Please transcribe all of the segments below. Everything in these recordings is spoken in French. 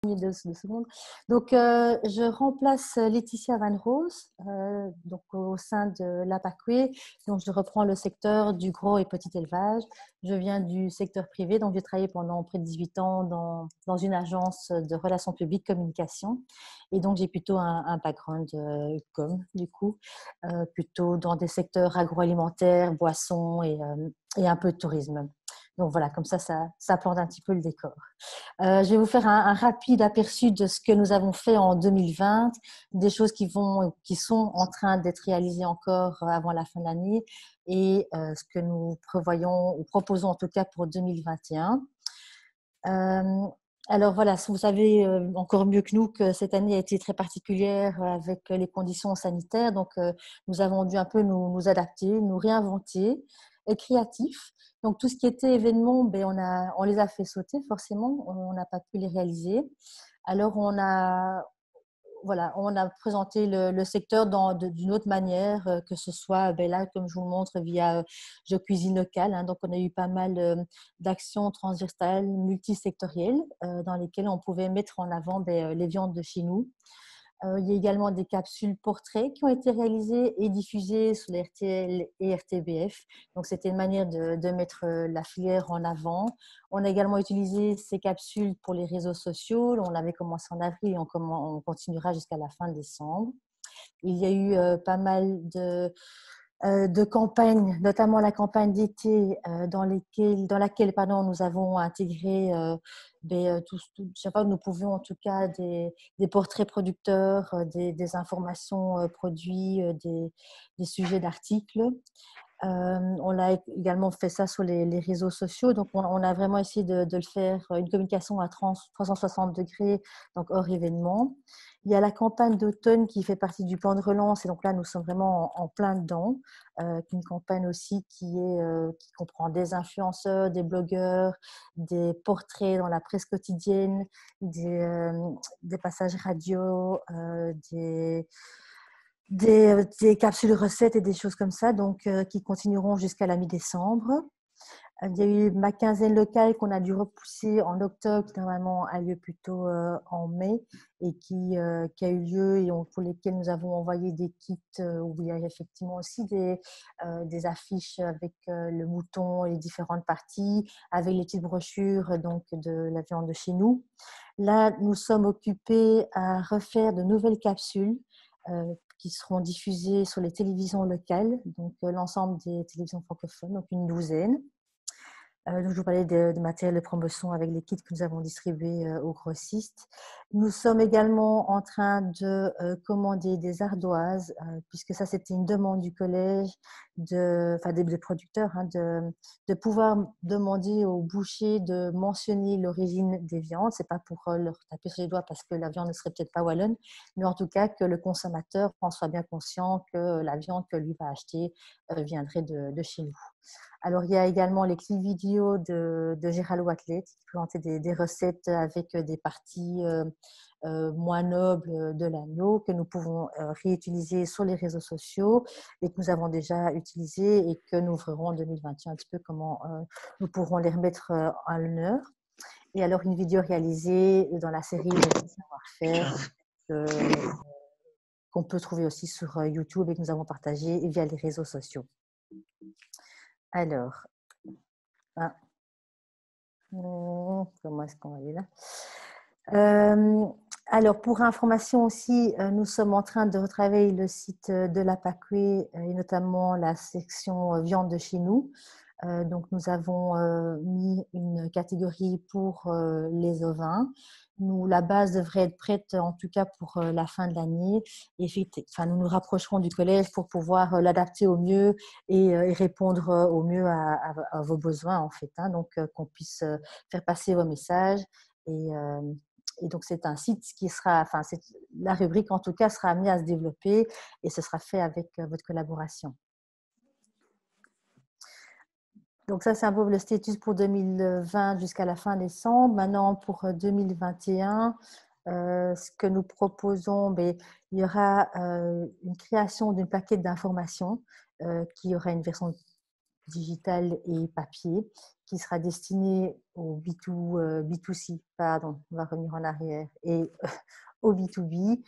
deux secondes. Donc, je remplace Laetitia Van Roos, donc au sein de l'APACUE. Donc, je reprends le secteur du gros et petit élevage. Je viens du secteur privé, donc j'ai travaillé pendant près de 18 ans dans une agence de relations publiques, communication. Et donc, j'ai plutôt un background du coup, plutôt dans des secteurs agroalimentaires, boissons et un peu de tourisme. Donc voilà, comme ça plante un petit peu le décor. Je vais vous faire un rapide aperçu de ce que nous avons fait en 2020, des choses qui sont en train d'être réalisées encore avant la fin de l'année et ce que nous prévoyons ou proposons en tout cas pour 2021. Alors voilà, vous savez encore mieux que nous que cette année a été très particulière avec les conditions sanitaires. Donc, nous avons dû un peu nous adapter, nous réinventer, être créatifs. Donc, tout ce qui était événements, ben, on les a fait sauter forcément. On n'a pas pu les réaliser. Alors, on a présenté le secteur d'une autre manière, que ce soit ben là, comme je vous le montre, via Je cuisine local. Hein, donc, on a eu pas mal d'actions transversales, multisectorielles, dans lesquelles on pouvait mettre en avant ben, les viandes de chez nous. Il y a également des capsules portraits qui ont été réalisées et diffusées sur les RTL et RTBF. Donc, c'était une manière de mettre la filière en avant. On a également utilisé ces capsules pour les réseaux sociaux. On avait commencé en avril et on continuera jusqu'à la fin décembre. Il y a eu pas mal de campagnes, notamment la campagne d'été dans laquelle nous avons intégré je sais pas, nous pouvions en tout cas des portraits producteurs, des informations produits, des sujets d'articles. On a également fait ça sur les réseaux sociaux. Donc, on a vraiment essayé de le faire, une communication à 360 degrés, donc hors événement. Il y a la campagne d'automne qui fait partie du plan de relance. Et donc là, nous sommes vraiment en plein dedans. Une campagne aussi qui comprend des influenceurs, des blogueurs, des portraits dans la presse quotidienne, des passages radio, des capsules recettes et des choses comme ça, donc qui continueront jusqu'à la mi-décembre. Il y a eu ma quinzaine locale qu'on a dû repousser en octobre, qui normalement a lieu plutôt en mai, et qui a eu lieu et pour lesquels nous avons envoyé des kits où il y a effectivement aussi des affiches avec le mouton et les différentes parties, avec les petites brochures donc, de la viande de chez nous. Là, nous sommes occupés à refaire de nouvelles capsules qui seront diffusées sur les télévisions locales, donc l'ensemble des télévisions francophones, donc une douzaine. Donc je vous parlais de matériel de promotion avec les kits que nous avons distribués aux grossistes. Nous sommes également en train de commander des ardoises, puisque ça c'était une demande du collège, des producteurs, hein, de pouvoir demander aux bouchers de mentionner l'origine des viandes. C'est pas pour leur taper sur les doigts parce que la viande ne serait peut-être pas wallonne, mais en tout cas que le consommateur en soit bien conscient que la viande que lui va acheter viendrait de chez nous. Alors, il y a également les clips vidéo de Gérald Watley qui présentait des recettes avec des parties moins nobles de l'agneau que nous pouvons réutiliser sur les réseaux sociaux et que nous avons déjà utilisés et que nous ouvrirons en 2021 un petit peu comment nous pourrons les remettre à l'honneur. Et alors, une vidéo réalisée dans la série de savoir-faire qu'on peut trouver aussi sur YouTube et que nous avons partagé via les réseaux sociaux. Alors, comment est-ce qu'on va aller là alors, pour information aussi, nous sommes en train de retravailler le site de l'APACUE et notamment la section viande de chez nous. Donc, nous avons mis une catégorie pour les ovins. La base devrait être prête, en tout cas pour la fin de l'année. Nous nous rapprocherons du collège pour pouvoir l'adapter au mieux et répondre au mieux à vos besoins, en fait. Hein, donc, qu'on puisse faire passer vos messages. Et donc, c'est un site qui sera, la rubrique en tout cas sera amenée à se développer et ce sera fait avec votre collaboration. Donc ça, c'est un peu le status pour 2020 jusqu'à la fin décembre. Maintenant, pour 2021, ce que nous proposons, il y aura une création d'une plaquette d'information qui aura une version digital et papier, qui sera destiné au B2C, pardon, on va revenir en arrière, et au B2B,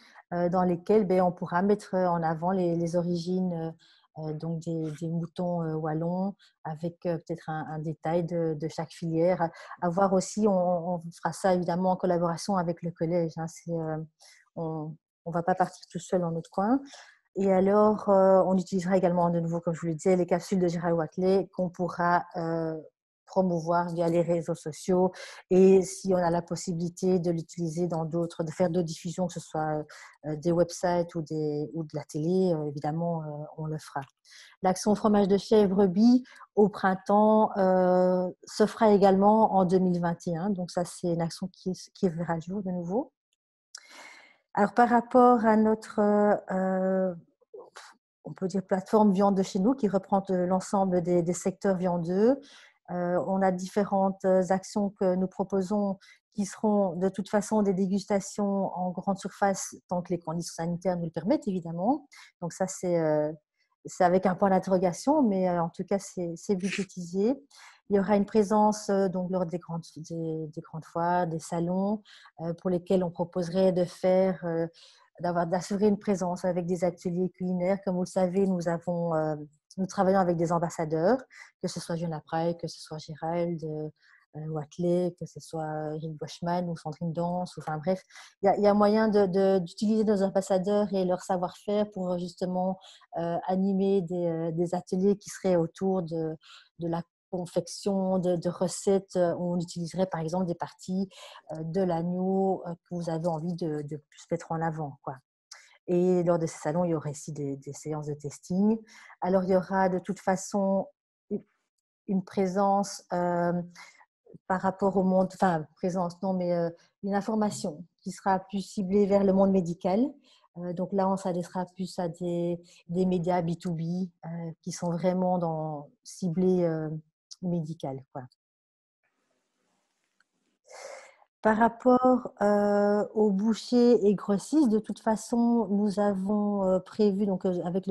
dans lesquels on pourra mettre en avant les origines donc des moutons wallons, avec peut-être un détail de chaque filière. À voir aussi, on fera ça évidemment en collaboration avec le collège. Hein, on ne va pas partir tout seul dans notre coin. Et alors, on utilisera également de nouveau, comme je vous le disais, les capsules de Gérald Watley qu'on pourra promouvoir via les réseaux sociaux, et si on a la possibilité de l'utiliser dans d'autres, de faire d'autres diffusions, que ce soit des websites ou de la télé, évidemment, on le fera. L'action fromage de chèvre brebis au printemps se fera également en 2021. Donc ça, c'est une action qui verra le jour de nouveau. Alors, par rapport à notre, on peut dire, plateforme viande de chez nous, qui reprend l'ensemble des secteurs viandeux, on a différentes actions que nous proposons, qui seront de toute façon des dégustations en grande surface, tant que les conditions sanitaires nous le permettent, évidemment. Donc ça, c'est avec un point d'interrogation, mais en tout cas, c'est budgétisé. Il y aura une présence donc, lors des grandes foires, des salons, pour lesquels on proposerait d'assurer une présence avec des ateliers culinaires. Comme vous le savez, nous travaillons avec des ambassadeurs, que ce soit Fiona Price, que ce soit Gérald Watley, que ce soit Eric Boschman ou Sandrine Danse, enfin bref, il y a moyen d'utiliser nos ambassadeurs et leur savoir-faire pour justement animer des ateliers qui seraient autour de la confection de recettes. On utiliserait par exemple des parties de l'agneau que vous avez envie de plus mettre en avant, quoi. Et lors de ces salons, il y aurait aussi des séances de testing. Alors, il y aura de toute façon une présence par rapport au monde, enfin, présence, non, mais une information qui sera plus ciblée vers le monde médical. Donc là, on s'adressera plus à des médias B2B qui sont vraiment ciblés médical, quoi. Par rapport aux bouchers et grossistes, de toute façon, nous avons prévu, donc avec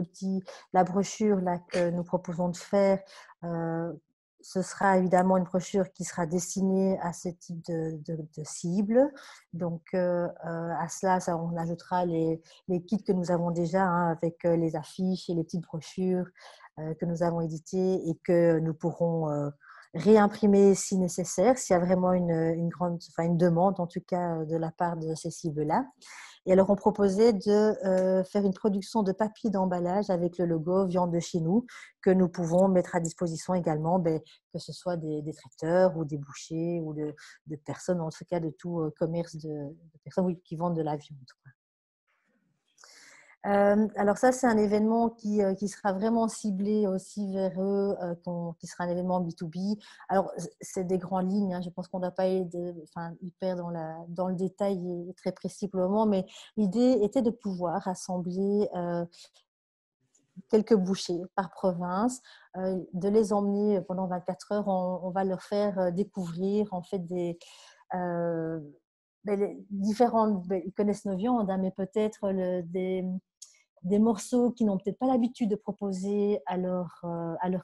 la brochure là, que nous proposons de faire, ce sera évidemment une brochure qui sera destinée à ce type de cible. Donc, à cela, on ajoutera les kits que nous avons déjà, hein, avec les affiches et les petites brochures que nous avons éditées et que nous pourrons réimprimer si nécessaire, s'il y a vraiment une demande, en tout cas de la part de ces cibles-là. Et alors, on proposait de faire une production de papier d'emballage avec le logo Viande de chez nous, que nous pouvons mettre à disposition également, que ce soit des traiteurs ou des bouchers ou de personnes, en tout cas de tout commerce de personnes qui vendent de la viande, quoi. Alors ça, c'est un événement qui sera vraiment ciblé aussi vers eux, qui sera un événement B2B. Alors, c'est des grandes lignes, hein, je pense qu'on ne doit pas être hyper dans le détail et très précis pour le moment, mais l'idée était de pouvoir rassembler quelques bouchers par province, de les emmener pendant 24 heures. On va leur faire découvrir en fait les différentes, ils connaissent nos viandes, hein, mais peut-être des morceaux qu'ils n'ont peut-être pas l'habitude de proposer à leurs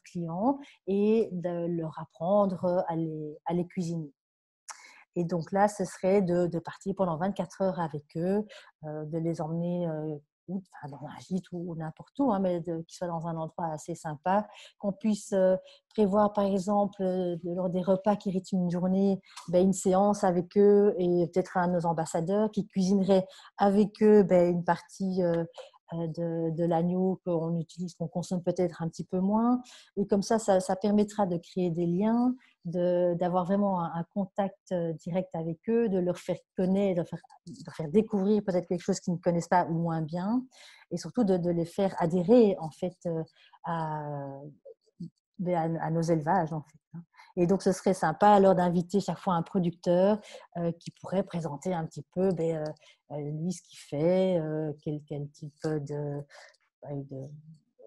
clients, et de leur apprendre à les cuisiner. Et donc là, ce serait de partir pendant 24 heures avec eux, de les emmener dans un gîte ou n'importe où, hein, mais qu'ils soient dans un endroit assez sympa, qu'on puisse prévoir par exemple lors des repas qui rythment une journée, une séance avec eux et peut-être un de nos ambassadeurs qui cuisinerait avec eux une partie de l'agneau qu'on utilise, qu'on consomme peut-être un petit peu moins. Et comme ça permettra de créer des liens, d'avoir vraiment un contact direct avec eux, de leur faire connaître, de leur faire découvrir peut-être quelque chose qu'ils ne connaissent pas ou moins bien, et surtout de les faire adhérer en fait à nos élevages, en fait, hein. Et donc, ce serait sympa alors d'inviter chaque fois un producteur qui pourrait présenter un petit peu lui ce qu'il fait, quel type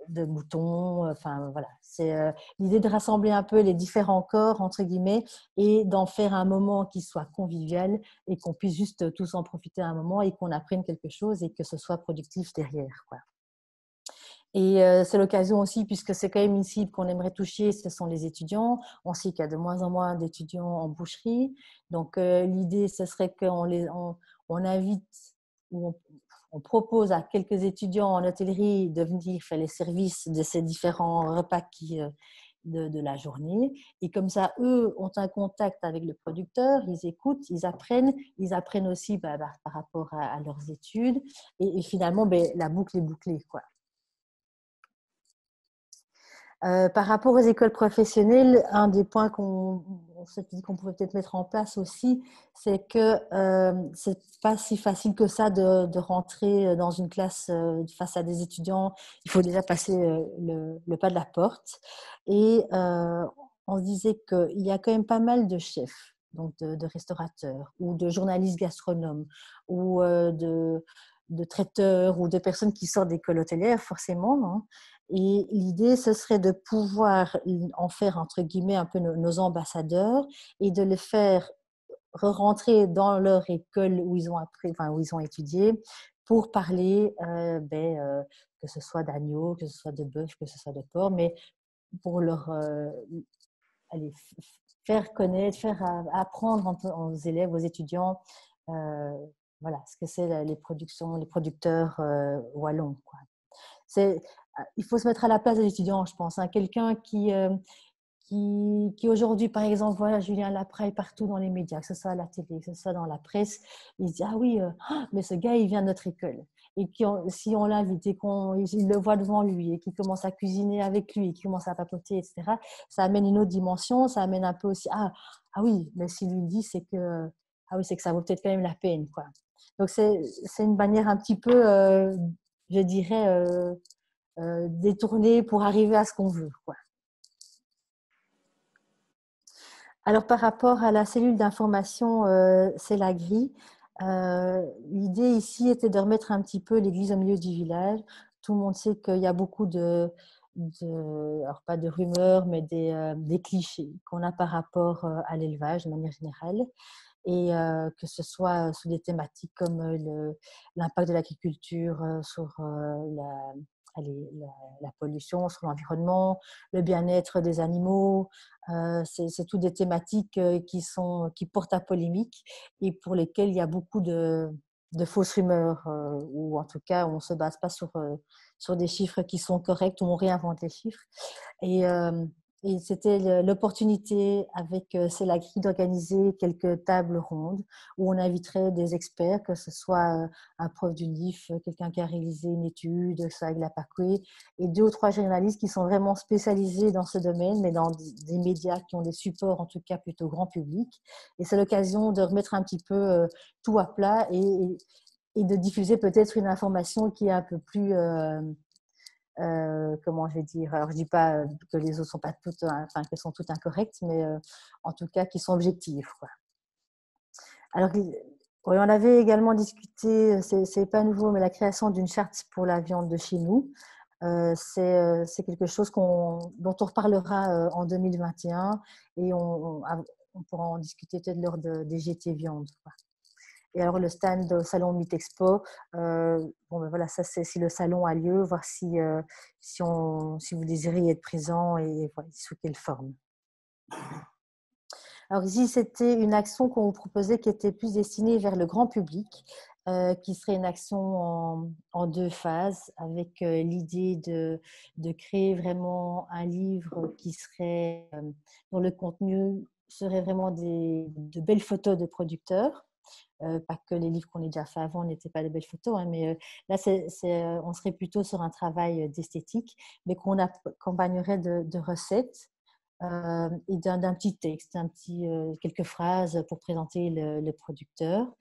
de moutons. Enfin, voilà. C'est l'idée de rassembler un peu les différents corps, entre guillemets, et d'en faire un moment qui soit convivial et qu'on puisse juste tous en profiter un moment et qu'on apprenne quelque chose et que ce soit productif derrière, quoi. Et c'est l'occasion aussi, puisque c'est quand même une cible qu'on aimerait toucher, ce sont les étudiants. On sait qu'il y a de moins en moins d'étudiants en boucherie. Donc, l'idée, ce serait on invite ou on propose à quelques étudiants en hôtellerie de venir faire les services de ces différents repas de la journée. Et comme ça, eux ont un contact avec le producteur, ils écoutent, ils apprennent aussi par rapport à leurs études. Et finalement, la boucle est bouclée, quoi. Par rapport aux écoles professionnelles, un des points qu'on s'est dit qu'on pouvait peut-être mettre en place aussi, c'est que c'est pas si facile que ça de rentrer dans une classe face à des étudiants. Il faut déjà passer le pas de la porte. Et on se disait qu'il y a quand même pas mal de chefs, donc de restaurateurs ou de journalistes gastronomes ou de traiteurs ou de personnes qui sortent d'écoles hôtelières, forcément, hein. Et l'idée, ce serait de pouvoir en faire, entre guillemets, un peu nos ambassadeurs et de les faire re-rentrer dans leur école où ils ont appris, enfin, où ils ont étudié pour parler, que ce soit d'agneau, que ce soit de bœuf, que ce soit de porc, mais pour leur allez, faire connaître, faire apprendre aux élèves, aux étudiants, euh, voilà, ce que c'est les productions, les producteurs wallons, quoi. Il faut se mettre à la place de l'étudiant, je pense, hein. Quelqu'un qui aujourd'hui, par exemple, voilà, Julien Lapraille partout dans les médias, que ce soit à la télé, que ce soit dans la presse, il se dit, ah oui, mais ce gars, il vient de notre école. Et si on l'invite et qu'il le voit devant lui et qu'il commence à cuisiner avec lui et qu'il commence à papoter, etc., ça amène une autre dimension, ça amène un peu aussi, ah oui, mais s'il lui dit, ah oui, c'est que ça vaut peut-être quand même la peine, quoi. Donc, c'est une manière un petit peu, je dirais, détournée pour arriver à ce qu'on veut, quoi. Alors, par rapport à la cellule d'information, c'est la grille. L'idée ici était de remettre un petit peu l'église au milieu du village. Tout le monde sait qu'il y a beaucoup alors pas de rumeurs, mais des clichés qu'on a par rapport à l'élevage de manière générale. Et que ce soit sous des thématiques comme l'impact de l'agriculture sur allez, la pollution, sur l'environnement, le bien-être des animaux. C'est toutes des thématiques qui portent à polémique et pour lesquelles il y a beaucoup de fausses rumeurs, ou en tout cas, on ne se base pas sur des chiffres qui sont corrects, ou on réinvente les chiffres. Et, euh, et c'était l'opportunité avec Célagri d'organiser quelques tables rondes où on inviterait des experts, que ce soit un prof d'UNIF, quelqu'un qui a réalisé une étude, que ce soit avec la PACUE, et deux ou trois journalistes qui sont vraiment spécialisés dans ce domaine, mais dans des médias qui ont des supports, en tout cas plutôt grand public. Et c'est l'occasion de remettre un petit peu tout à plat et de diffuser peut-être une information qui est un peu plus comment je vais dire, alors je dis pas que les autres sont pas toutes, enfin qu'elles sont toutes incorrectes, mais en tout cas qui sont objectives, quoi. Alors oui, on avait également discuté, c'est pas nouveau, mais la création d'une charte pour la viande de chez nous. C'est quelque chose dont on reparlera en 2021 et on pourra en discuter peut-être lors des GT Viande, quoi. Et alors, le stand au Salon Meet Expo, bon, ben voilà, ça, c'est si le salon a lieu, voir si vous désirez y être présent et voilà, sous quelle forme. Alors, ici, c'était une action qu'on vous proposait qui était plus destinée vers le grand public, qui serait une action en deux phases, avec l'idée de créer vraiment un livre dont le contenu serait vraiment de belles photos de producteurs. Pas que les livres qu'on a déjà fait avant n'étaient pas de belles photos, hein, mais là, on serait plutôt sur un travail d'esthétique, mais qu'on accompagnerait de recettes et d'un petit texte, quelques phrases pour présenter le producteur.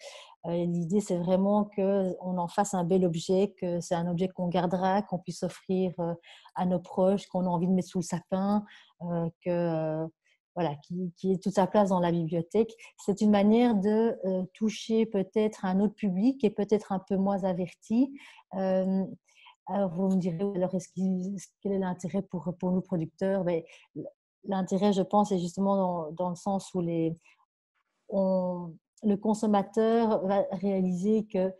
L'idée, c'est vraiment qu'on en fasse un bel objet, que c'est un objet qu'on gardera, qu'on puisse offrir à nos proches, qu'on a envie de mettre sous le sapin, voilà, qui ait toute sa place dans la bibliothèque. C'est une manière de toucher peut-être un autre public et peut-être un peu moins averti. Euh, alors, vous me direz, alors, quel est l'intérêt pour nous producteurs? Ben, l'intérêt, je pense, est justement dans le sens où le consommateur va réaliser que,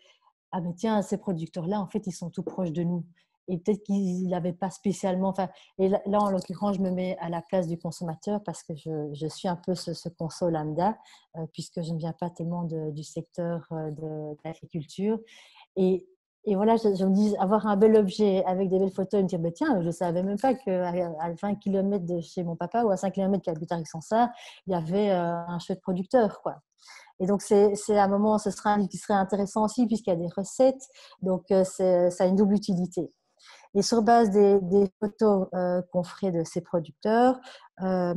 ah ben tiens, ces producteurs-là, en fait, ils sont tout proches de nous. et peut-être qu'il n'avait pas spécialement… Enfin, et là, en l'occurrence, je me mets à la place du consommateur parce que je suis un peu ce conso lambda, puisque je ne viens pas tellement du secteur de l'agriculture. Et, et voilà, je me dis, avoir un bel objet avec des belles photos et me dire, bah, tiens, je ne savais même pas qu'à 20 km de chez mon papa ou à 5 km qui habite à Rixensart, il y avait un chouette producteur, quoi. Et donc, c'est un moment, ce sera un livre qui serait intéressant aussi puisqu'il y a des recettes. Donc, ça a une double utilité. Et sur base des photos qu'on ferait de ces producteurs, euh,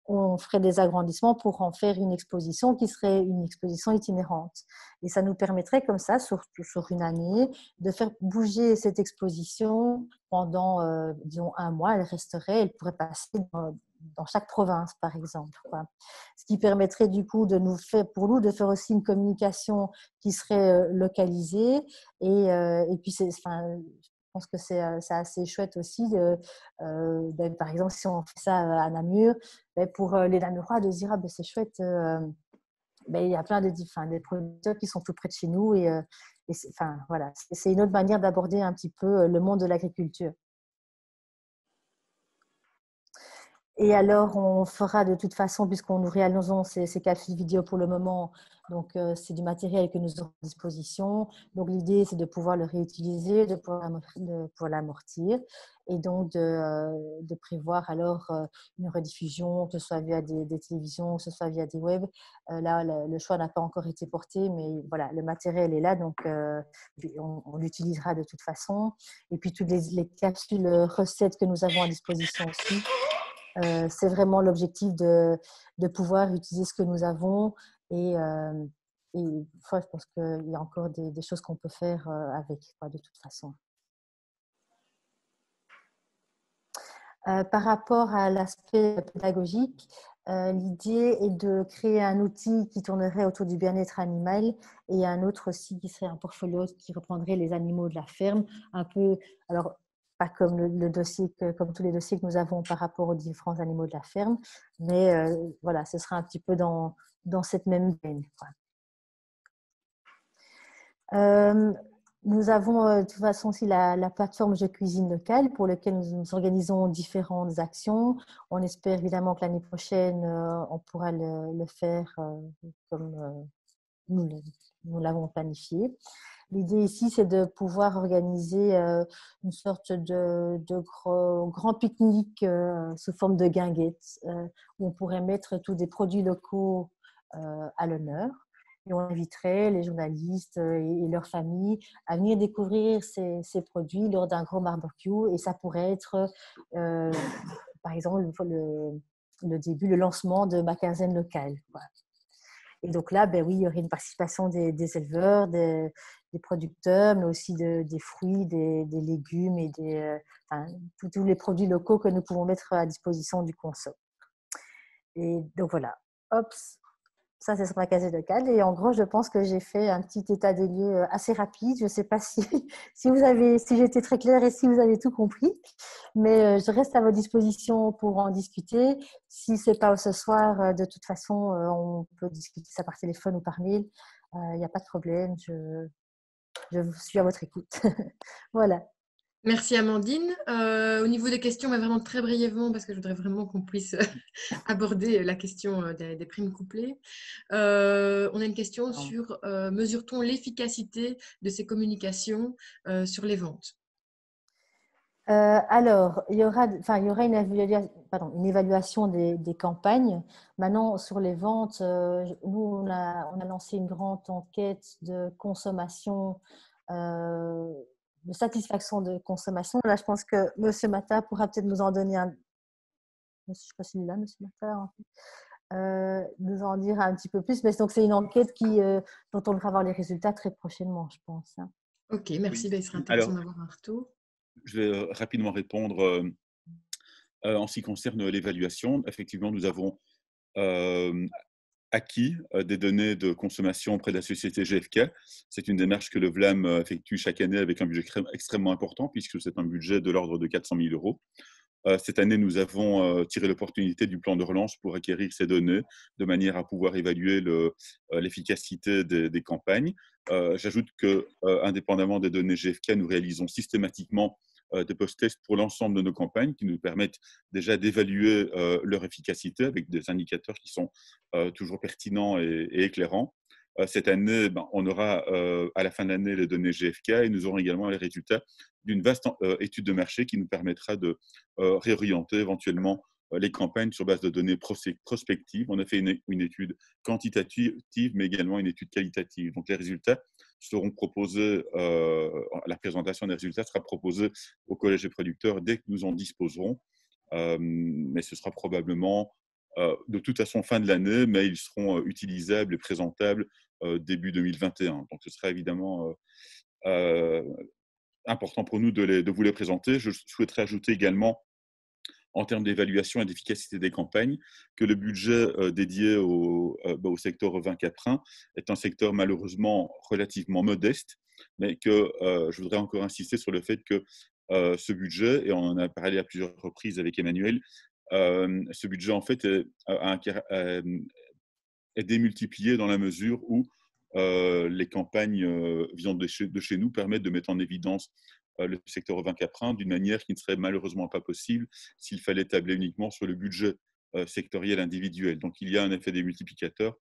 on ferait des agrandissements pour en faire une exposition qui serait une exposition itinérante. Et ça nous permettrait comme ça, sur une année, de faire bouger cette exposition pendant, disons, un mois. Elle resterait, elle pourrait passer dans chaque province, par exemple, quoi. Ce qui permettrait du coup de nous faire, pour nous, de faire aussi une communication qui serait localisée. Et puis, enfin, je pense que c'est assez chouette aussi. Par exemple, si on fait ça à Namur, pour les Namurois, de se dire, ah, c'est chouette, il y a plein des producteurs qui sont tout près de chez nous. Enfin, voilà, c'est une autre manière d'aborder un petit peu le monde de l'agriculture. Et alors, on fera de toute façon, puisqu'on nous réalisons ces capsules vidéo pour le moment, donc c'est du matériel que nous avons à disposition. Donc, l'idée, c'est de pouvoir le réutiliser, de pouvoir l'amortir et donc de prévoir alors une rediffusion, que ce soit via des télévisions, que ce soit via des webs. Là, le choix n'a pas encore été porté, mais voilà, le matériel est là, donc on l'utilisera de toute façon. Et puis, toutes les capsules recettes que nous avons à disposition aussi. C'est vraiment l'objectif de pouvoir utiliser ce que nous avons et je pense qu'il y a encore des choses qu'on peut faire avec, quoi, de toute façon. Par rapport à l'aspect pédagogique, l'idée est de créer un outil qui tournerait autour du bien-être animal et un autre aussi qui serait un portfolio qui reprendrait les animaux de la ferme, un peu, alors pas comme le dossier, comme tous les dossiers que nous avons par rapport aux différents animaux de la ferme, mais voilà, ce sera un petit peu dans cette même veine, quoi. Nous avons de toute façon aussi la plateforme Je cuisine locale pour laquelle nous organisons différentes actions. On espère évidemment que l'année prochaine, on pourra le faire comme nous l'avons planifié. L'idée ici, c'est de pouvoir organiser une sorte de grand pique-nique sous forme de guinguette où on pourrait mettre tous des produits locaux à l'honneur. Et on inviterait les journalistes et leurs familles à venir découvrir ces produits lors d'un gros barbecue. Et ça pourrait être, par exemple, le début, le lancement de ma quinzaine locale, quoi. Et donc là, oui, il y aurait une participation des éleveurs, des producteurs, mais aussi des fruits, des légumes et enfin, tous les produits locaux que nous pouvons mettre à disposition du conso. Et donc voilà, hop, ça c'est sur ma casette locale. Et en gros, je pense que j'ai fait un petit état des lieux assez rapide. Je ne sais pas si si j'ai été très claire et si vous avez tout compris. Mais je reste à votre disposition pour en discuter. Si ce n'est pas ce soir, de toute façon, on peut discuter ça par téléphone ou par mail. Il n'y a pas de problème. Je suis à votre écoute. Voilà. Merci Amandine. Au niveau des questions, mais vraiment très brièvement, parce que je voudrais vraiment qu'on puisse aborder la question des primes couplées. On a une question sur mesure-t-on l'efficacité de ces communications sur les ventes? Alors, il y aura une évaluation des campagnes. Maintenant, sur les ventes, nous, on a lancé une grande enquête de consommation, de satisfaction de consommation. Là, je pense que M. Mata pourra peut-être nous en donner un… Je ne sais pas s'il est là, M. Mata, en fait. Nous en dire un petit peu plus. Mais donc, c'est une enquête dont on devra avoir les résultats très prochainement, je pense, hein. Ok, merci. Oui. Il serait intéressant Alors, d'avoir un retour. je vais rapidement répondre en ce qui concerne l'évaluation. Effectivement, nous avons acquis des données de consommation auprès de la société GFK. C'est une démarche que le VLAM effectue chaque année avec un budget extrêmement important, puisque c'est un budget de l'ordre de 400 000 euros. Cette année, nous avons tiré l'opportunité du plan de relance pour acquérir ces données de manière à pouvoir évaluer l'efficacité des campagnes. J'ajoute que, indépendamment des données GFK, nous réalisons systématiquement de post-test pour l'ensemble de nos campagnes qui nous permettent déjà d'évaluer leur efficacité avec des indicateurs qui sont toujours pertinents et éclairants. Cette année, on aura à la fin de l'année les données GfK et nous aurons également les résultats d'une vaste étude de marché qui nous permettra de réorienter éventuellement les campagnes sur base de données prospectives. On a fait une étude quantitative, mais également une étude qualitative. Donc, les résultats seront proposés, la présentation des résultats sera proposée au collège des producteurs dès que nous en disposerons. Mais ce sera probablement de toute façon fin de l'année, mais ils seront utilisables et présentables début 2021. Donc, ce sera évidemment important pour nous de vous les présenter. Je souhaiterais ajouter également, en termes d'évaluation et d'efficacité des campagnes, que le budget dédié au secteur 24 est un secteur malheureusement relativement modeste, mais que je voudrais encore insister sur le fait que ce budget, et on en a parlé à plusieurs reprises avec Emmanuel, ce budget en fait est démultiplié dans la mesure où les campagnes visant de chez nous permettent de mettre en évidence le secteur 24 d'une manière qui ne serait malheureusement pas possible s'il fallait tabler uniquement sur le budget sectoriel individuel. Donc il y a un effet démultiplicateur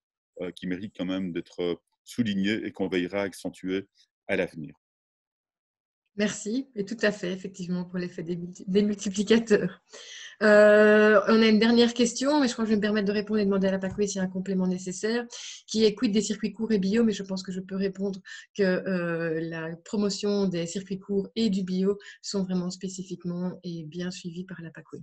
qui mérite quand même d'être souligné et qu'on veillera à accentuer à l'avenir. Merci, et tout à fait, effectivement, pour l'effet démultiplicateur. On a une dernière question, mais je crois que je vais me permettre de répondre et demander à la PACOE s'il y a un complément nécessaire, qui est quid des circuits courts et bio, mais je pense que je peux répondre que la promotion des circuits courts et du bio sont vraiment spécifiquement et bien suivis par la PACOE.